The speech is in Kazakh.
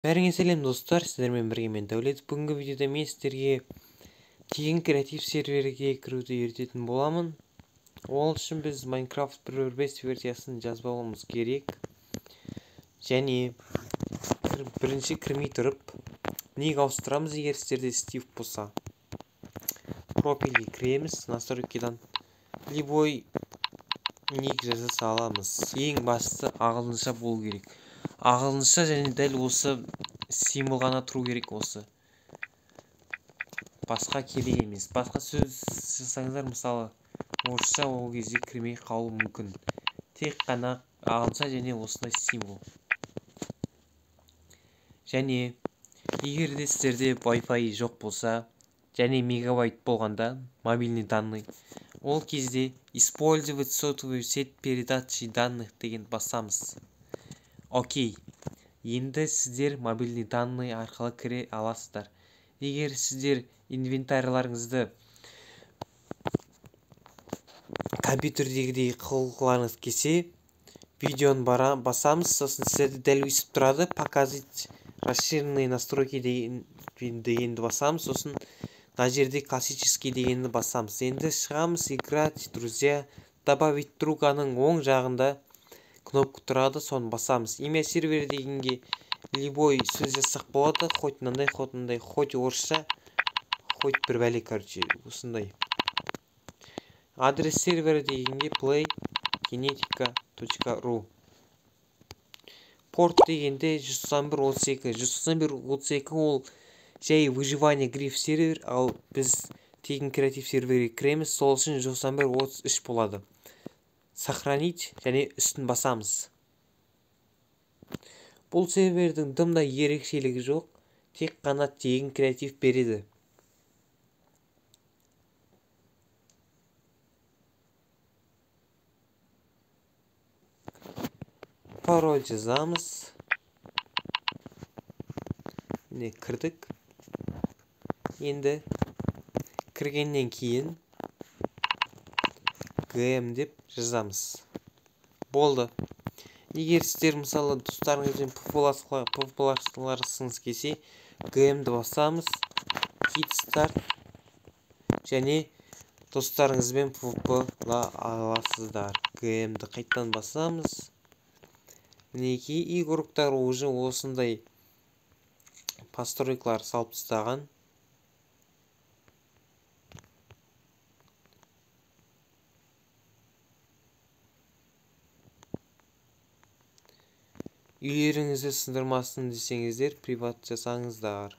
Бәріңе сәлем достар, сіздермен бірге мен Дәулет. Бүгінгі видеода мен сіздерге тегін креатив серверге кіруді үйрететін боламын. Ол үшін біз Minecraft 1.5 версиясын жазбауымыз керек. Және бірінші кірмей тұрып ник ауыстырамыз. Егер сіздерде Стив болса, профильге кіреміз, настройкадан любой ник жаза аламыз. Ең бастысы ағылшынша болу керек. Ағылшынша және дәл осы символ ғана тұру керек. Осы басқа керек емес. Басқа сөз жазсаңыздар, мысалы орысша, ол кезде кірмей қалуы мүмкін. Тек қана ағылшынша және осындай символ. Және егер де сіздерде Wi-Fi жоқ болса және мегабайт болғанда мобильный данный, ол кезде использовать сотовую сеть передачи данных деген басамыз. Окей. Енді сіздер мобильный данный арқылы кіре аласыздар. Егер сіздер инвентарьларыңызды компьютердегідей қылғыларыңыз келсе, видеоны басамыз, сосын сіздерді дәл өйсіп тұрады. Показать расширенные настройки дегенді басамыз, сосын мына жерде классический дегенді басамыз. Енді шығамыз, играть, друзья, добавить друганың оң жағында кнопка тұрады, соны басамыз. Имя сервер дегенге любой сөз жазсақ болады, хоть мынандай, хоть мынандай, хоть орысша, хоть бір бәле, короче, осындай. Адрес сервера дегенге playkinetica.ru. Порт дегенде 191.32. 191.32 ол жай выживание гриф сервер, ал біз тегін креатив серверге кіреміз, сол үшін 191.33 болады. Сохранить және үстін басамыз. Бұл сервердің дымда ерекшелігі жоқ, тек қана тегін креатив береді. Пароль жазамыз. Міне кірдік. Енді кіргеннен кейін gm деп жазамыз. Болды. Егер сіздер мысалы достарыңызбен пвларсыңыз келсе, gm'ді басамыз, git start және достарыңызбен пвла аласыздар. gm'ді қайттан басамыз. Мінекей игроктар уже осындай постройкалар салып тастаған. Үйлеріңізді сындырмасын десеңіздер, приват жасаңыздар.